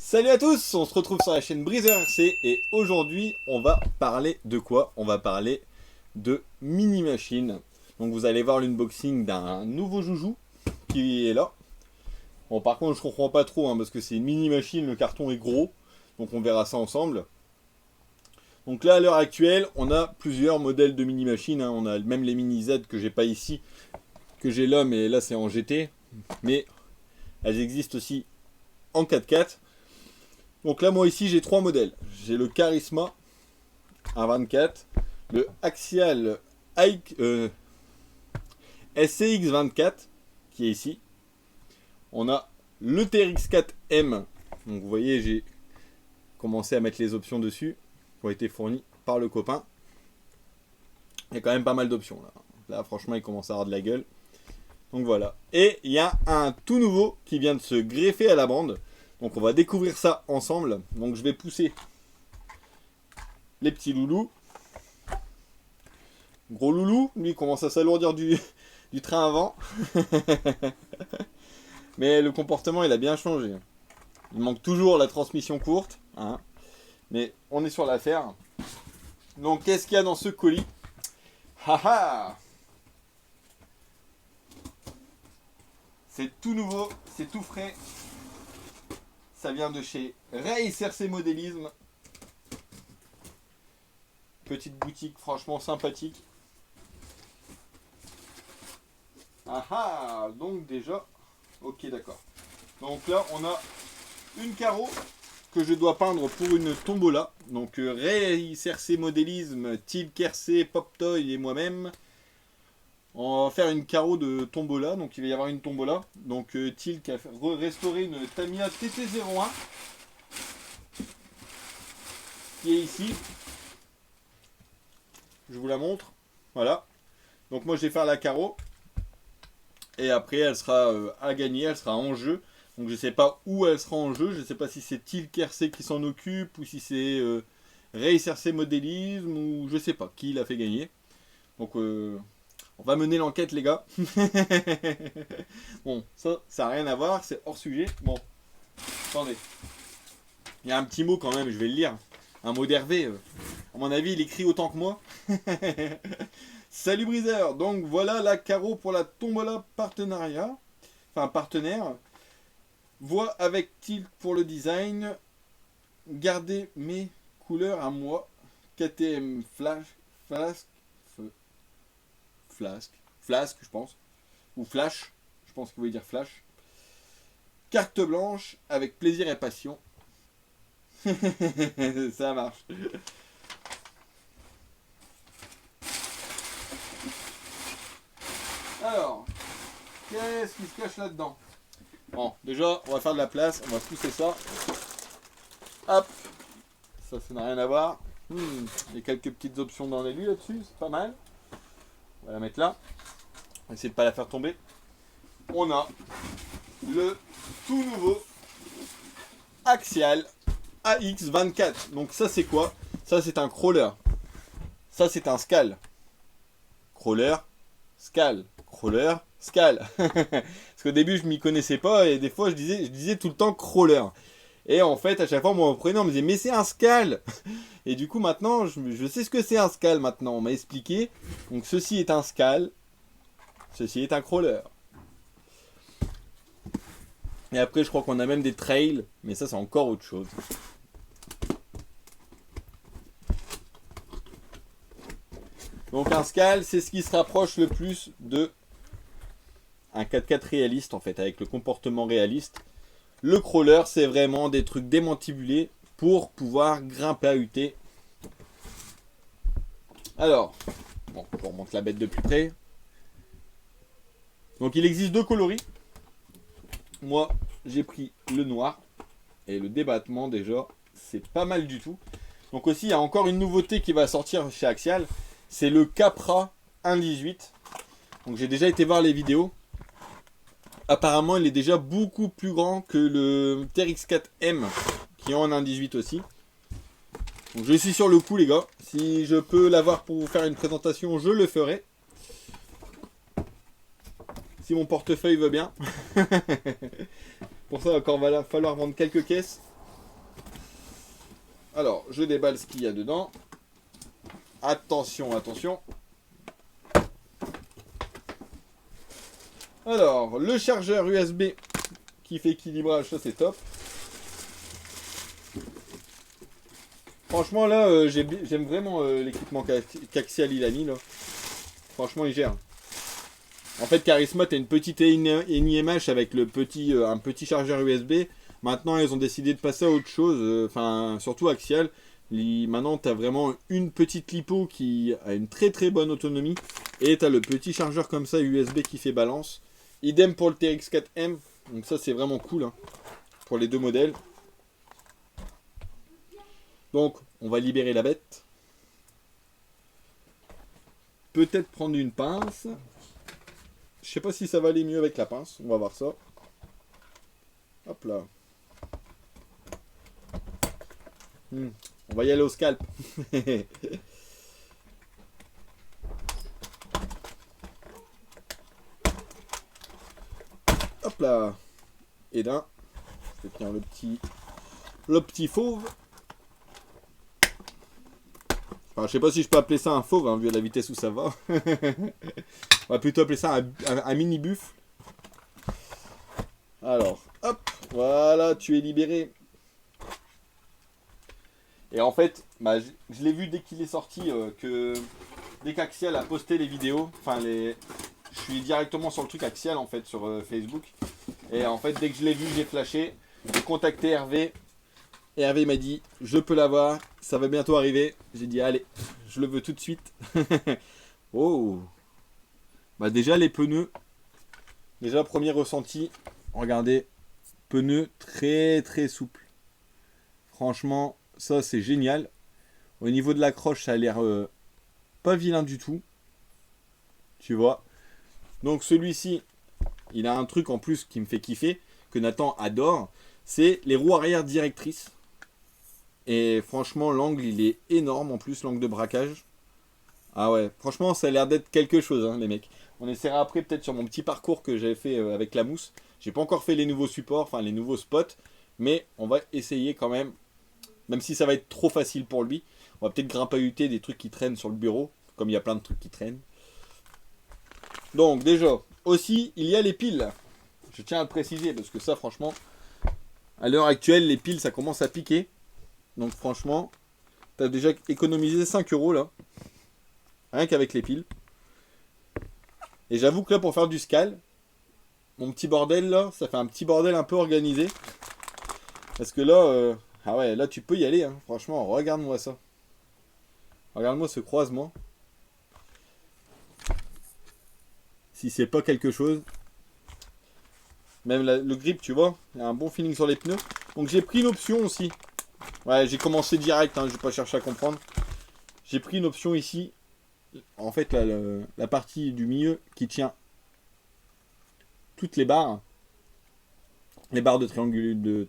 Salut à tous, on se retrouve sur la chaîne Breezer RC et aujourd'hui on va parler de quoi? On va parler de mini machines. Donc vous allez voir l'unboxing d'un nouveau joujou qui est là. Bon, par contre je comprends pas trop parce que c'est une mini machine, le carton est gros, donc on verra ça ensemble. Donc là à l'heure actuelle on a plusieurs modèles de mini machines, on a même les mini Z que j'ai pas ici, que j'ai là mais là c'est en GT, mais elles existent aussi en 4x4. Donc là, moi ici, j'ai trois modèles. J'ai le Charisma A24, le Axial SCX24, qui est ici. On a le TRX4M. Donc vous voyez, j'ai commencé à mettre les options dessus, qui ont été fournies par le copain. Il y a quand même pas mal d'options là. Là, franchement, il commence à avoir de la gueule. Donc voilà. Et il y a un tout nouveau qui vient de se greffer à la bande. Donc on va découvrir ça ensemble. Donc je vais pousser les petits loulous. Gros loulou, lui commence à s'alourdir du train avant. Mais le comportement il a bien changé. Il manque toujours la transmission courte. Mais on est sur l'affaire. Donc qu'est-ce qu'il y a dans ce colis? Haha! C'est tout nouveau, c'est tout frais. Ça vient de chez Race RC Modélisme. Petite boutique franchement sympathique. Donc déjà, ok d'accord. Donc là on a une carreau que je dois peindre pour une tombola. Donc Race RC Modélisme, Tilk RC, Pop Toy et moi-même. On va faire une carreau de tombola, donc il va y avoir une tombola. Donc Tilk a restauré une Tamiya TT01 qui est ici. Je vous la montre. Voilà. Donc moi je vais faire la carreau. Et après elle sera à gagner, elle sera en jeu. Donc je ne sais pas où elle sera en jeu. Je ne sais pas si c'est Tilk RC qui s'en occupe ou si c'est Race RC Modélisme ou je sais pas qui l'a fait gagner. Donc on va mener l'enquête les gars. Bon, ça n'a rien à voir, c'est hors sujet. Bon, attendez. Il y a un petit mot quand même, je vais le lire. Un mot d'Hervé. À mon avis, il écrit autant que moi. Salut Breezer. Donc voilà la carreau pour la tombola partenariat. Enfin, partenaire. Voix avec Tilk pour le design. Gardez mes couleurs à moi. KTM Flasque, je pense. Ou Flash. Je pense qu'il voulait dire Flash. Carte blanche avec plaisir et passion. Ça marche. Alors, qu'est-ce qui se cache là-dedans? Bon, déjà, on va faire de la place. On va pousser ça. Hop. Ça n'a rien à voir. Il y a quelques petites options dans l'élu là-dessus. C'est pas mal. On va la mettre là. On va essayer de ne pas la faire tomber. On a le tout nouveau Axial AX24. Donc ça c'est quoi? Ça c'est un crawler. Ça c'est un scal. Crawler, scal. Crawler, scal. Parce qu'au début je m'y connaissais pas et des fois je disais tout le temps crawler. Et en fait à chaque fois mon prénom me disait mais c'est un scal. Et du coup maintenant je sais ce que c'est un scal maintenant. On m'a expliqué. Donc ceci est un scal. Ceci est un crawler. Et après, je crois qu'on a même des trails, mais ça, c'est encore autre chose. Donc un scal, c'est ce qui se rapproche le plus de un 4x4 réaliste, en fait, avec le comportement réaliste. Le crawler, c'est vraiment des trucs démantibulés pour pouvoir grimper à UT. Alors, bon, je remonte la bête de plus près. Donc il existe deux coloris. Moi, j'ai pris le noir. Et le débattement, déjà, c'est pas mal du tout. Donc aussi, il y a encore une nouveauté qui va sortir chez Axial. C'est le Capra 1.18. Donc j'ai déjà été voir les vidéos. Apparemment, il est déjà beaucoup plus grand que le TRX4M, qui est en 1.18 aussi. Donc je suis sur le coup, les gars. Si je peux l'avoir pour vous faire une présentation, je le ferai. Si mon portefeuille veut bien. Pour ça, encore va falloir vendre quelques caisses. Alors, je déballe ce qu'il y a dedans. Attention, attention. Alors, le chargeur USB qui fait équilibrage, ça c'est top. Franchement là, j'aime vraiment l'équipement qu'Axial il a mis là. Franchement il gère. En fait Charisma t'as une petite NIMH avec un petit chargeur USB. Maintenant ils ont décidé de passer à autre chose. Enfin surtout Axial. Maintenant t'as vraiment une petite lipo qui a une très très bonne autonomie. Et t'as le petit chargeur comme ça USB qui fait balance. Idem pour le TRX4M. Donc ça c'est vraiment cool hein, pour les deux modèles. Donc, on va libérer la bête. Peut-être prendre une pince. Je sais pas si ça va aller mieux avec la pince. On va voir ça. Hop là. On va y aller au scalp. Hop là. Et d'un. Je vais prendre le petit fauve. Enfin, je sais pas si je peux appeler ça un fauve, hein, vu la vitesse où ça va. On va plutôt appeler ça un mini buffle. Alors, hop, voilà, tu es libéré. Et en fait, bah, je l'ai vu dès qu'il est sorti, dès qu'Axial a posté les vidéos, enfin je suis directement sur le truc Axial en fait, sur Facebook. Et en fait, dès que je l'ai vu, j'ai flashé, j'ai contacté Hervé. Et Hervé m'a dit, je peux l'avoir, ça va bientôt arriver. J'ai dit, allez, je le veux tout de suite. Oh. Bah déjà les pneus. Déjà premier ressenti. Regardez, pneus très très souples. Franchement, ça c'est génial. Au niveau de l'accroche, ça a l'air pas vilain du tout. Tu vois. Donc celui-ci, il a un truc en plus qui me fait kiffer, que Nathan adore. C'est les roues arrière directrices. Et franchement, l'angle, il est énorme en plus, l'angle de braquage. Ah ouais, franchement, ça a l'air d'être quelque chose, hein, les mecs. On essaiera après peut-être sur mon petit parcours que j'avais fait avec la mousse. J'ai pas encore fait les nouveaux supports, enfin les nouveaux spots. Mais on va essayer quand même. Même si ça va être trop facile pour lui. On va peut-être grimpahuter des trucs qui traînent sur le bureau. Comme il y a plein de trucs qui traînent. Donc déjà, aussi, il y a les piles. Je tiens à le préciser parce que ça, franchement, à l'heure actuelle, les piles, ça commence à piquer. Donc franchement, tu as déjà économisé 5 € là. Rien qu'avec les piles. Et j'avoue que là, pour faire du scal, mon petit bordel là, ça fait un petit bordel un peu organisé. Parce que là, ah ouais, là tu peux y aller. Hein. Franchement, regarde-moi ça. Regarde-moi ce croisement. Si c'est pas quelque chose. Même le grip, tu vois, il y a un bon feeling sur les pneus. Donc j'ai pris une option aussi. Ouais, j'ai commencé direct, hein, je vais pas chercher à comprendre. J'ai pris une option ici. En fait, la partie du milieu qui tient toutes les barres. Les barres de triangulation.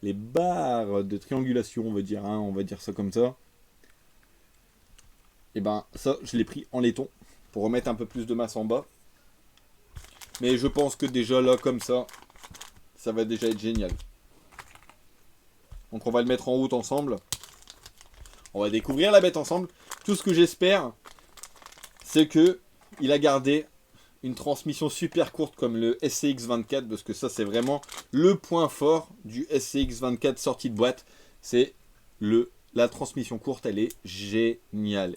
Les barres de triangulation, on va dire ça comme ça. Et ben, ça, je l'ai pris en laiton. Pour remettre un peu plus de masse en bas. Mais je pense que déjà là, comme ça, ça va déjà être génial. Donc on va le mettre en route ensemble. On va découvrir la bête ensemble. Tout ce que j'espère, c'est que il a gardé une transmission super courte comme le SCX24. Parce que ça, c'est vraiment le point fort du SCX24 sorti de boîte. C'est la transmission courte, elle est géniale.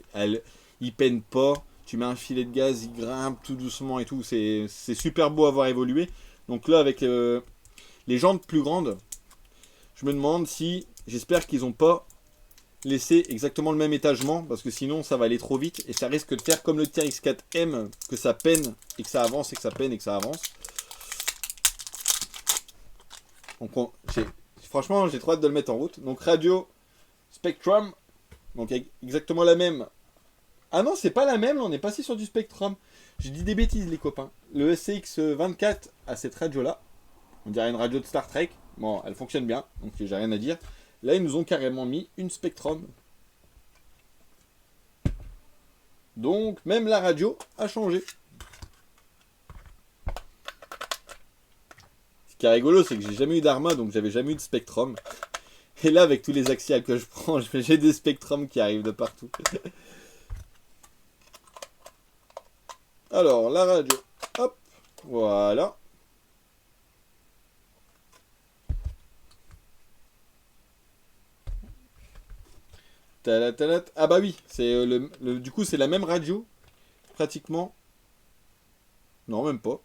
Il peine pas. Tu mets un filet de gaz, il grimpe tout doucement et tout. C'est super beau à voir évoluer. Donc là, avec les jantes plus grandes, je me demande si... J'espère qu'ils n'ont pas laissé exactement le même étagement. Parce que sinon, ça va aller trop vite. Et ça risque de faire comme le TRX4M. Que ça peine et que ça avance et que ça peine et que ça avance. Donc franchement, j'ai trop hâte de le mettre en route. Donc radio Spectrum. Donc exactement la même. Ah non, c'est pas la même, là, on est passé sur du Spectrum. J'ai dit des bêtises, les copains. Le SCX24 a cette radio-là. On dirait une radio de Star Trek. Bon, elle fonctionne bien, donc j'ai rien à dire. Là, ils nous ont carrément mis une Spectrum. Donc, même la radio a changé. Ce qui est rigolo, c'est que j'ai jamais eu d'Arma, donc j'avais jamais eu de Spectrum. Et là, avec tous les axiales que je prends, j'ai des spectrums qui arrivent de partout. Alors, la radio. Hop. Voilà. Talat. Ah bah oui, c'est du coup c'est la même radio, pratiquement. Non, même pas.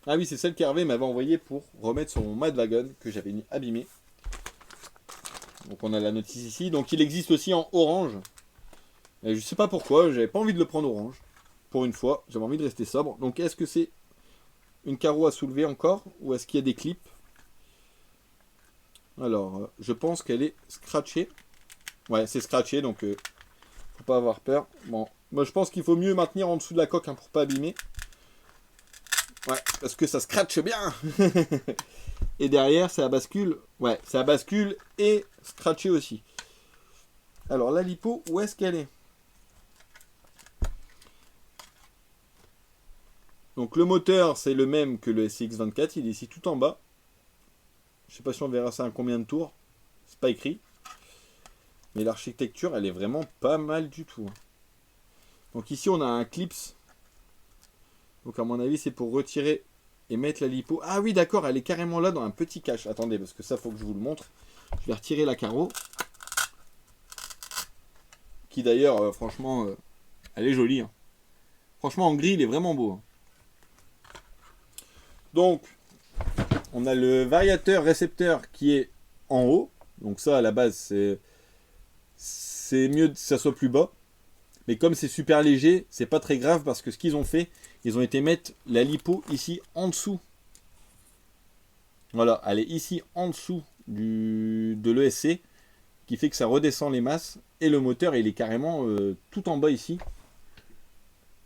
Ah oui, c'est celle qu'Hervé m'avait envoyée pour remettre sur mon Madwagon que j'avais abîmé. Donc on a la notice ici. Donc il existe aussi en orange. Et je sais pas pourquoi, j'avais pas envie de le prendre orange. Pour une fois, j'avais envie de rester sobre. Donc est-ce que c'est une carreau à soulever encore ou est-ce qu'il y a des clips? Alors, je pense qu'elle est scratchée. Ouais, c'est scratché, donc faut pas avoir peur. Bon, moi je pense qu'il faut mieux maintenir en dessous de la coque hein, pour pas abîmer. Ouais, parce que ça scratche bien. Et derrière, c'est à bascule. Ouais, c'est à bascule et scratché aussi. Alors, la lipo, où est-ce qu'elle est? Donc, le moteur, c'est le même que le SCX24. Il est ici tout en bas. Je sais pas si on verra ça à combien de tours. C'est pas écrit. Mais l'architecture, elle est vraiment pas mal du tout. Donc, ici, on a un clips. Donc, à mon avis, c'est pour retirer et mettre la lipo. Ah oui, d'accord, elle est carrément là dans un petit cache. Attendez, parce que ça, faut que je vous le montre. Je vais retirer la carreau. Qui d'ailleurs, franchement, elle est jolie. Hein. Franchement, en gris, il est vraiment beau. Hein. Donc, on a le variateur récepteur qui est en haut. Donc ça, à la base, c'est mieux que ça soit plus bas. Mais comme c'est super léger, c'est pas très grave parce que ce qu'ils ont fait, ils ont été mettre la lipo ici en dessous. Voilà, elle est ici en dessous de l'ESC, qui fait que ça redescend les masses. Et le moteur, il est carrément tout en bas ici.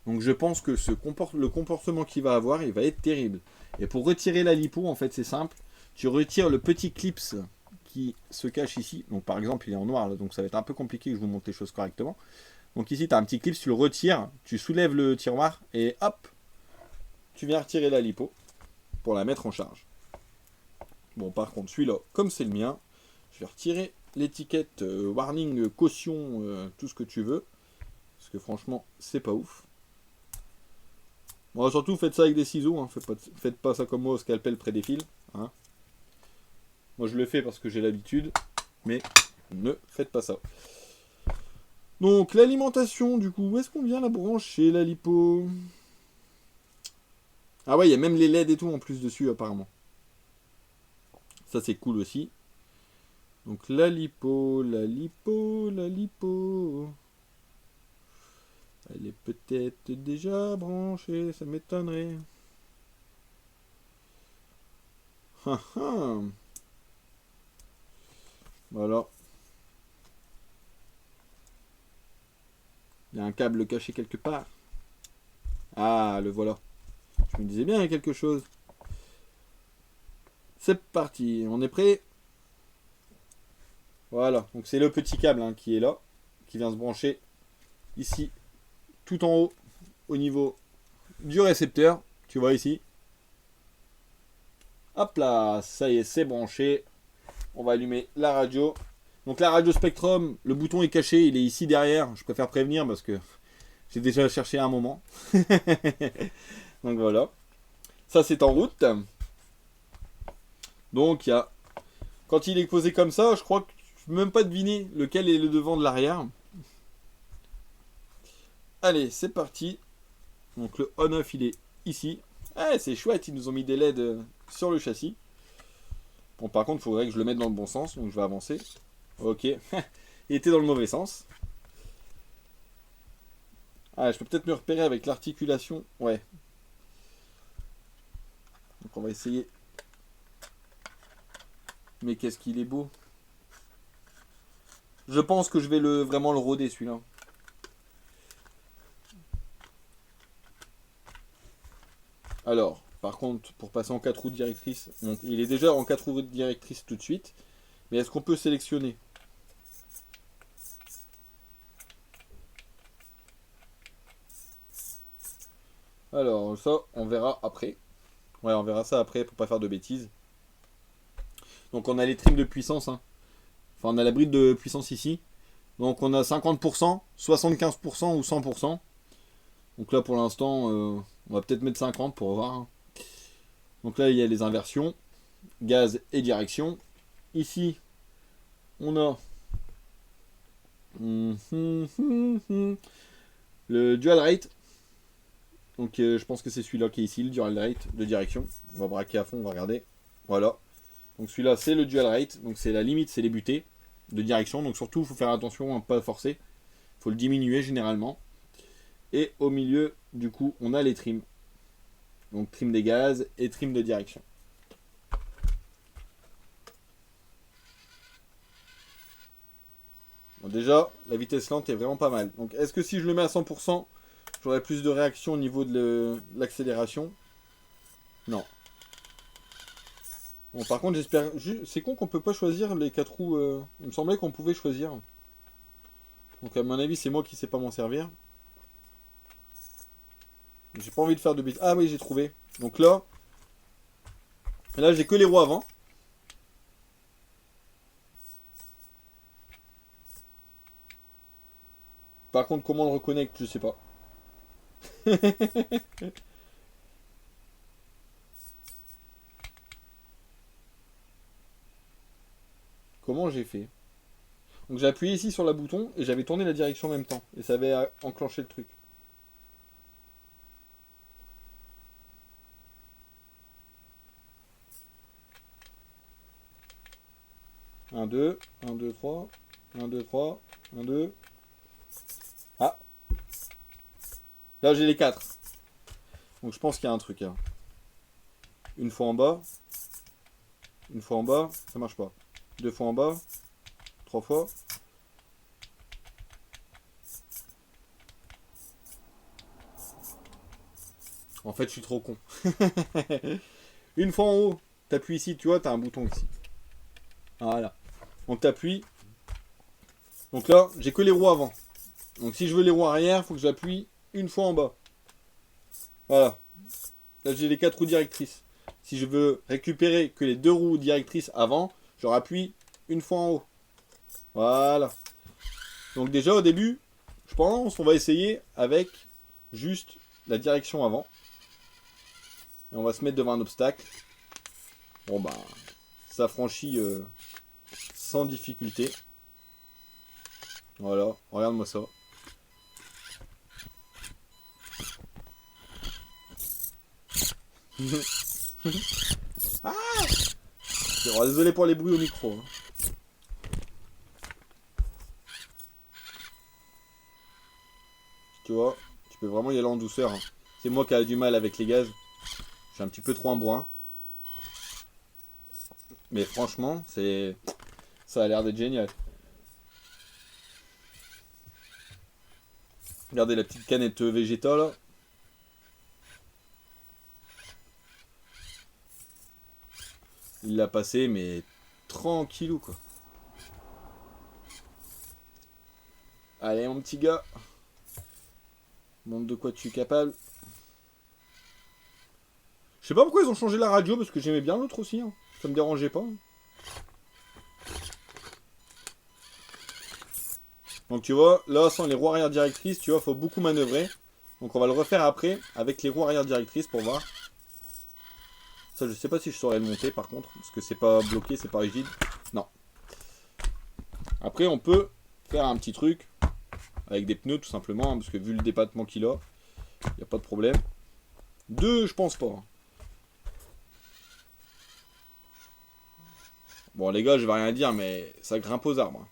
Donc je pense que le comportement qu'il va avoir, il va être terrible. Et pour retirer la lipo, en fait, c'est simple. Tu retires le petit clips qui se cache ici. Donc par exemple, il est en noir, là, donc ça va être un peu compliqué que je vous montre les choses correctement. Donc ici, tu as un petit clip, tu le retires, tu soulèves le tiroir et hop, tu viens retirer la lipo pour la mettre en charge. Bon, par contre, celui-là, comme c'est le mien, je vais retirer l'étiquette warning, caution, tout ce que tu veux. Parce que franchement, c'est pas ouf. Bon, surtout, faites ça avec des ciseaux. Hein. Faites pas ça comme moi au scalpel près des fils. Hein. Moi, je le fais parce que j'ai l'habitude. Mais ne faites pas ça. Donc, l'alimentation, du coup, où est-ce qu'on vient la brancher, la lipo? Ah ouais, il y a même les LED et tout en plus dessus, apparemment. Ça, c'est cool aussi. Donc, la lipo. Elle est peut-être déjà branchée, ça m'étonnerait. Voilà. Il y a un câble caché quelque part. Ah, le voilà. Je me disais bien, il y a quelque chose. C'est parti, on est prêt? Voilà, donc c'est le petit câble hein, qui est là, qui vient se brancher ici, tout en haut, au niveau du récepteur. Tu vois ici. Hop là, ça y est, c'est branché. On va allumer la radio. Donc la radio Spectrum, le bouton est caché, il est ici derrière. Je préfère prévenir parce que j'ai déjà cherché un moment. Donc voilà. Ça c'est en route. Donc il y a... Quand il est posé comme ça, je crois que je peux même pas deviner lequel est le devant de l'arrière. Allez, c'est parti. Donc le on-off il est ici. Ah, c'est chouette, ils nous ont mis des LED sur le châssis. Bon, par contre, il faudrait que je le mette dans le bon sens, donc je vais avancer. Ok, il était dans le mauvais sens. Ah, je peux peut-être me repérer avec l'articulation. Ouais. Donc on va essayer. Mais qu'est-ce qu'il est beau. Je pense que je vais vraiment le roder celui-là. Alors, par contre, pour passer en 4 roues directrices, donc il est déjà en 4 roues directrices tout de suite. Mais est-ce qu'on peut sélectionner? Alors, ça, on verra après. Ouais, on verra ça après pour pas faire de bêtises. Donc on a les trims de puissance. Hein. Enfin, on a la bride de puissance ici. Donc on a 50%, 75% ou 100%. Donc là pour l'instant, on va peut-être mettre 50 pour voir. Hein. Donc là il y a les inversions, gaz et direction. Ici, on a le dual rate. Donc je pense que c'est celui-là qui est ici, le dual rate de direction. On va braquer à fond, on va regarder. Voilà. Donc celui-là c'est le dual rate. Donc c'est la limite, c'est les butées de direction. Donc surtout il faut faire attention à ne pas forcer. Il faut le diminuer généralement. Et au milieu, du coup, on a les trims. Donc trim des gaz et trim de direction. Bon, déjà, la vitesse lente est vraiment pas mal. Donc est-ce que si je le mets à 100%, j'aurai plus de réaction au niveau de l'accélération? Non. Bon, par contre, j'espère... C'est con qu'on peut pas choisir les 4 roues. Il me semblait qu'on pouvait choisir. Donc à mon avis, c'est moi qui sais pas m'en servir. J'ai pas envie de faire de bêtises. Ah oui, j'ai trouvé. Donc là j'ai que les roues avant. Par contre, comment on le reconnecte, je sais pas. Comment j'ai fait? Donc j'ai appuyé ici sur le bouton et j'avais tourné la direction en même temps. Et ça avait enclenché le truc. Un, 2, 1, 2, 3, 1, 2, 3, 1, 2. Ah. Là j'ai les 4. Donc je pense qu'il y a un truc là. Une fois en bas. Une fois en bas, ça marche pas. 2 fois en bas. 3 fois. En fait, je suis trop con. Une fois en haut, t'appuies ici, tu vois, t'as un bouton ici. Voilà. Donc t'appuies. Donc là, j'ai que les roues avant. Donc si je veux les roues arrière, il faut que j'appuie une fois en bas. Voilà. Là, j'ai les 4 roues directrices. Si je veux récupérer que les 2 roues directrices avant, je rappuie une fois en haut. Voilà. Donc déjà au début, je pense qu'on va essayer avec juste la direction avant. Et on va se mettre devant un obstacle. Bon bah, ça franchit sans difficulté. Voilà, regarde-moi ça. Ah, désolé pour les bruits au micro. Hein. Tu vois, tu peux vraiment y aller en douceur. Hein. C'est moi qui a du mal avec les gaz. Je suis un petit peu trop embrun. Mais franchement, ça a l'air d'être génial. Regardez la petite canette Vegeta là. Il l'a passé, mais tranquillou quoi. Allez mon petit gars. Montre de quoi tu es capable. Je sais pas pourquoi ils ont changé la radio, parce que j'aimais bien l'autre aussi. Hein. Ça me dérangeait pas. Donc tu vois, là sans les roues arrière directrices, tu vois, faut beaucoup manœuvrer. Donc on va le refaire après avec les roues arrière directrices pour voir. Ça je sais pas si je saurais le monter par contre, parce que c'est pas bloqué, c'est pas rigide. Non. Après on peut faire un petit truc avec des pneus tout simplement, hein, parce que vu le débattement qu'il a, il n'y a pas de problème. 2 je pense pas. Hein. Bon les gars, je vais rien dire, mais ça grimpe aux arbres. Hein.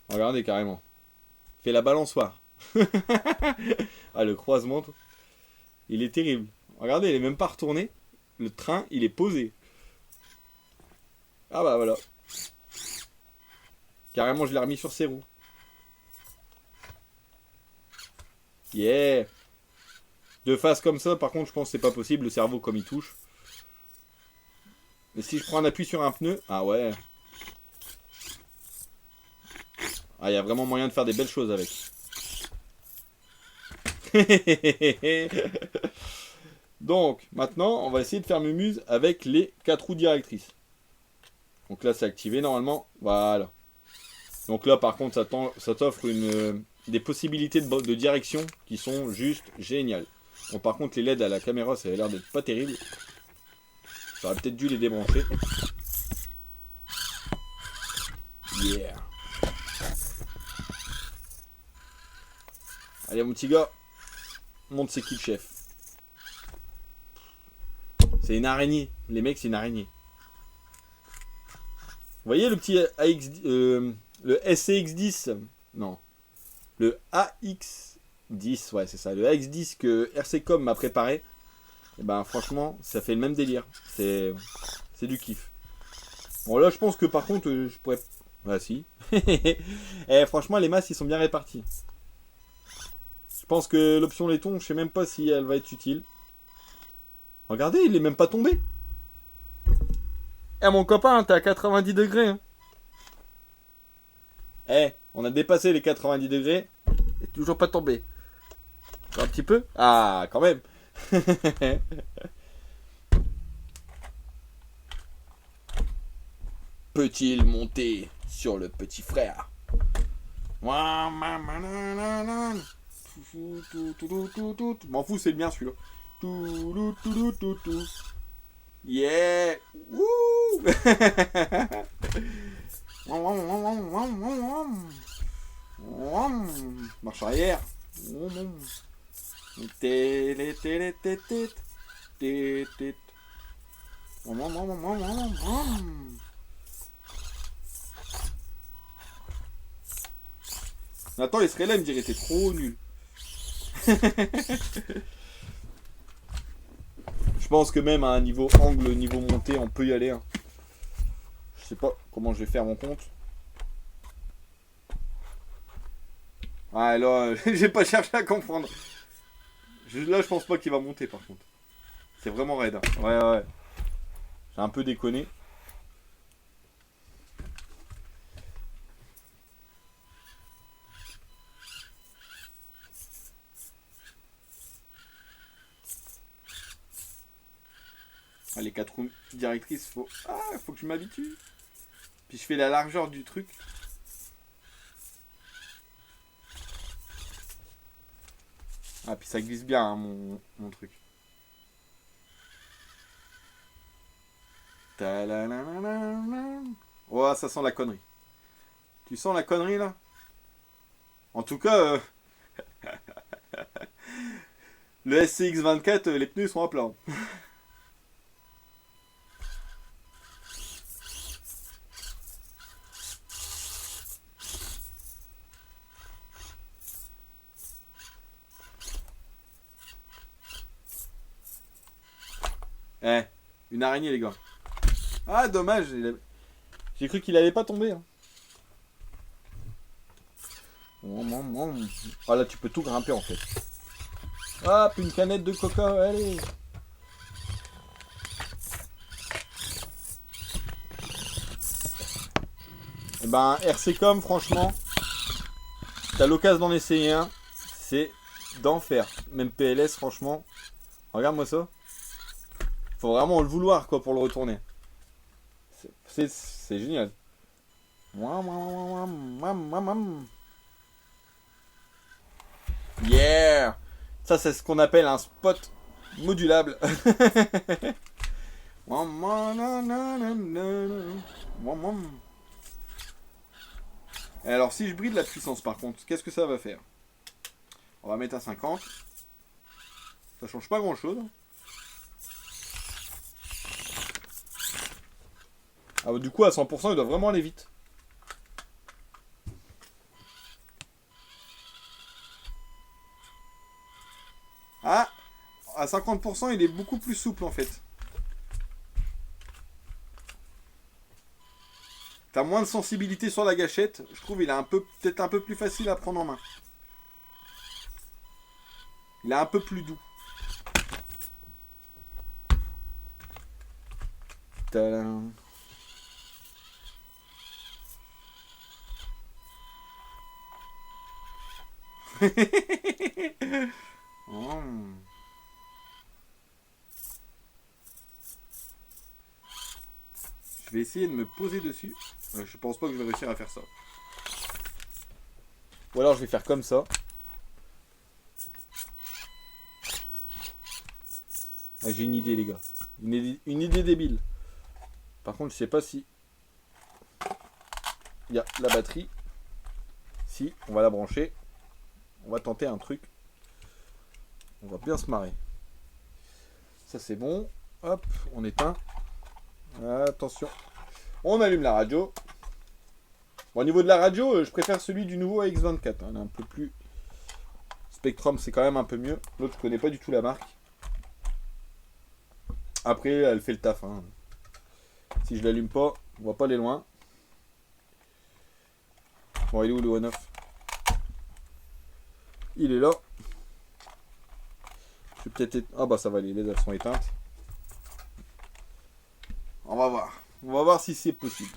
Regardez carrément. Fait la balançoire. Ah le croisement, il est terrible. Regardez, il est même pas retourné. Le train, il est posé. Ah bah voilà. Carrément, je l'ai remis sur ses roues. Yeah. De face comme ça, par contre, je pense que c'est pas possible. Le cerveau, comme il touche. Mais si je prends un appui sur un pneu... Ah ouais. Ah, il y a vraiment moyen de faire des belles choses avec. Donc, maintenant, on va essayer de faire mumuse avec les 4 roues directrices. Donc là, c'est activé normalement. Voilà. Donc là, par contre, ça t'offre des possibilités de direction qui sont juste géniales. Bon, par contre, les LED à la caméra, ça a l'air d'être pas terrible. J'aurais peut-être dû les débrancher. Yeah. Allez, mon petit gars. Monte c'est qui le chef. C'est une araignée. Les mecs, c'est une araignée. Vous voyez le petit le SCX10. Non. Le AX10. Ouais, c'est ça. Le AX10 que RCCom m'a préparé. Et ben, franchement, ça fait le même délire. C'est du kiff. Bon, là, je pense que par contre, je pourrais... Ah, si. Et franchement, les masses, ils sont bien répartis. Je pense que l'option laiton, je sais même pas si elle va être utile. Regardez, il est même pas tombé. Eh mon copain, t'es à 90 degrés. Hein. Eh, on a dépassé les 90 degrés. Et toujours pas tombé. Un petit peu. Ah, quand même. Peut-il monter sur le petit frère? M'en fous, c'est bien celui-là. Yeah. Wouh. Marche arrière. Attends, il serait là, il me dirait t'es trop nul. Je pense que même à un niveau angle, niveau montée, on peut y aller. Hein. Je sais pas comment je vais faire mon compte. Ah là, j'ai pas cherché à comprendre. Là, je pense pas qu'il va monter par contre. C'est vraiment raide. Hein. Ouais. J'ai un peu déconné. Ah, les 4 roues directrices, faut que je m'habitue. Puis je fais la largeur du truc. Ah, puis ça glisse bien, hein, mon truc. Oh, ça sent la connerie. Tu sens la connerie, là? En tout cas, le SCX24, les pneus sont à plat. Eh, une araignée, les gars. Ah, dommage. J'ai cru qu'il allait pas tomber. Hein. Ah, là, tu peux tout grimper, en fait. Hop, une canette de coca, allez. Et ben, RCCom, franchement, t'as l'occasion d'en essayer un. C'est d'enfer. Même PLS, franchement. Regarde-moi ça. Faut vraiment le vouloir quoi pour le retourner. C'est génial. Yeah. Ça c'est ce qu'on appelle un spot modulable. Et alors si je bride la puissance par contre, qu'est-ce que ça va faire? On va mettre à 50. Ça change pas grand chose. Ah, du coup, à 100%, il doit vraiment aller vite. Ah, à 50%, il est beaucoup plus souple en fait. T'as moins de sensibilité sur la gâchette. Je trouve il est peut-être un peu plus facile à prendre en main. Il est un peu plus doux. Tadam. Oh. vais essayer de me poser dessus. Je pense pas que je vais réussir à faire ça. Ou alors je vais faire comme ça. Ah, j'ai une idée les gars. Une idée débile. Par contre je sais pas si... Il y a la batterie. Si, on va la brancher. On va tenter un truc. On va bien se marrer. Ça c'est bon. Hop, on éteint. Attention. On allume la radio. Bon, au niveau de la radio, je préfère celui du nouveau AX24. On est un peu plus... Spectrum, c'est quand même un peu mieux. L'autre, je connais pas du tout la marque. Après, elle fait le taf. Hein. Si je l'allume pas, on va pas aller loin. Bon, il est où le on-off? Il est là. Je vais peut-être... Ah bah ça va, les LED elles sont éteintes. On va voir. On va voir si c'est possible.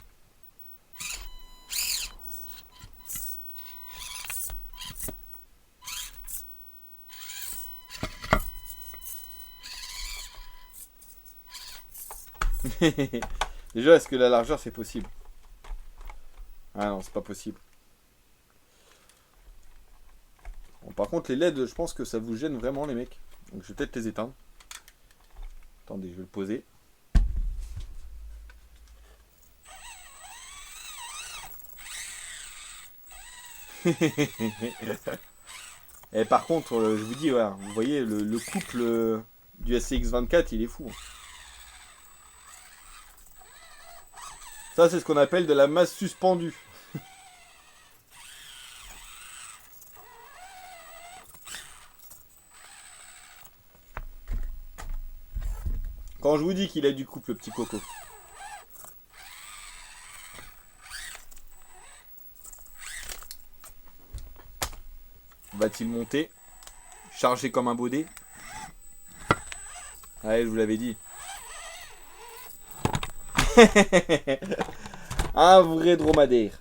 Déjà, est-ce que la largeur c'est possible? Ah non, c'est pas possible. Bon, par contre, les LED, je pense que ça vous gêne vraiment, les mecs. Donc, je vais peut-être les éteindre. Attendez, je vais le poser. Et par contre, je vous dis, ouais, vous voyez, le couple du SCX24, il est fou. Ça, c'est ce qu'on appelle de la masse suspendue. Quand je vous dis qu'il a du couple, le petit coco. Va-t-il monter? Chargé comme un baudet? Ouais, je vous l'avais dit. Un vrai dromadaire.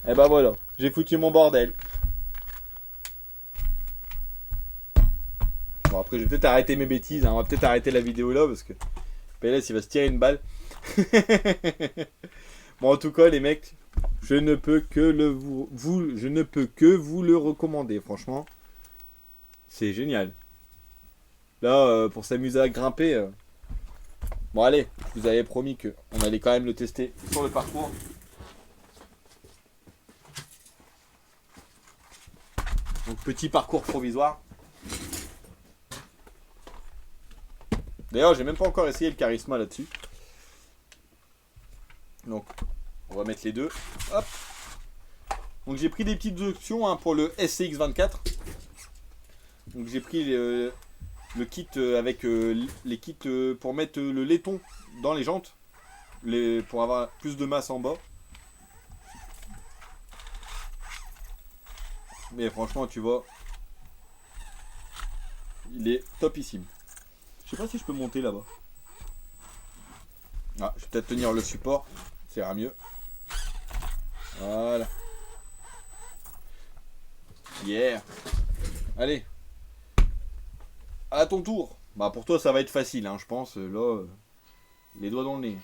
Et bah voilà, j'ai foutu mon bordel. Bon, après je vais peut-être arrêter mes bêtises, hein. On va peut-être arrêter la vidéo là parce que PLS il va se tirer une balle. Bon, en tout cas les mecs, je ne peux que vous le recommander, franchement. C'est génial. Là, pour s'amuser à grimper. Bon allez, je vous avais promis qu'on allait quand même le tester sur le parcours. Donc petit parcours provisoire. D'ailleurs, j'ai même pas encore essayé le Charisma là-dessus. Donc, on va mettre les deux. Hop. Donc j'ai pris des petites options hein, pour le SCX24. Donc j'ai pris le kit avec les kits pour mettre le laiton dans les jantes. Pour avoir plus de masse en bas. Mais franchement, tu vois, il est topissime. Je sais pas si je peux monter là-bas. Ah, je vais peut-être tenir le support. Ça ira mieux. Voilà. Yeah. Allez. À ton tour. Bah pour toi ça va être facile, hein, je pense. Là, les doigts dans le nez.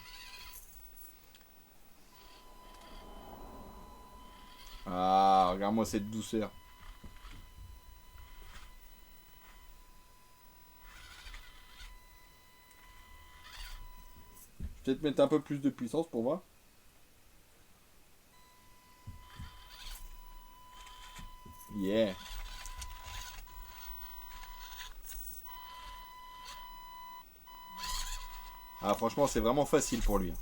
Ah, regarde-moi cette douceur. Je vais peut-être mettre un peu plus de puissance pour voir. Yeah. Ah, franchement, c'est vraiment facile pour lui.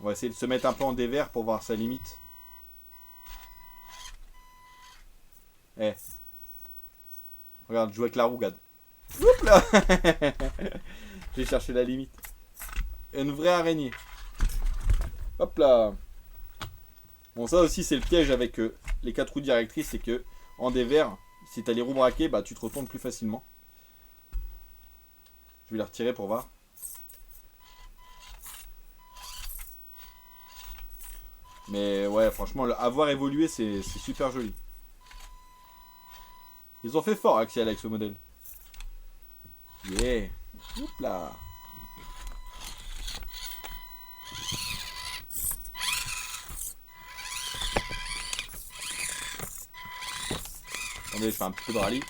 On va essayer de se mettre un peu en dévers pour voir sa limite. Eh. Regarde, je joue avec la rougade. Oups là. J'ai cherché la limite. Une vraie araignée. Hop là. Bon, ça aussi, c'est le piège avec les 4 roues directrices. C'est que en dévers, si tu as les roues braquées, bah, tu te retournes plus facilement. Je vais les retirer pour voir. Mais ouais, franchement, avoir évolué, c'est super joli. Ils ont fait fort Axial avec ce modèle. Yeah. Hop là. Attendez, je fais un petit peu de rallye.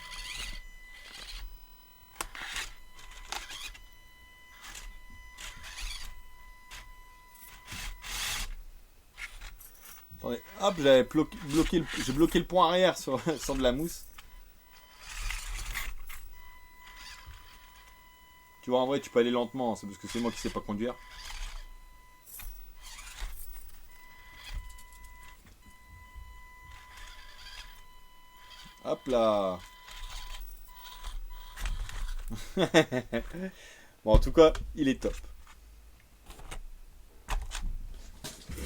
Attendez, hop, j'avais bloqué j'ai bloqué le point arrière sur, sur de la mousse. Tu vois, en vrai, tu peux aller lentement, c'est parce que c'est moi qui sais pas conduire. Hop là. Bon, en tout cas, il est top.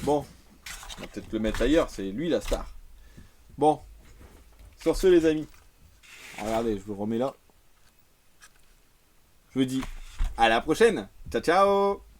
Bon, on va peut-être le mettre ailleurs, c'est lui la star. Bon, sur ce les amis, regardez, je vous remets là. Je vous dis à la prochaine. Ciao ciao.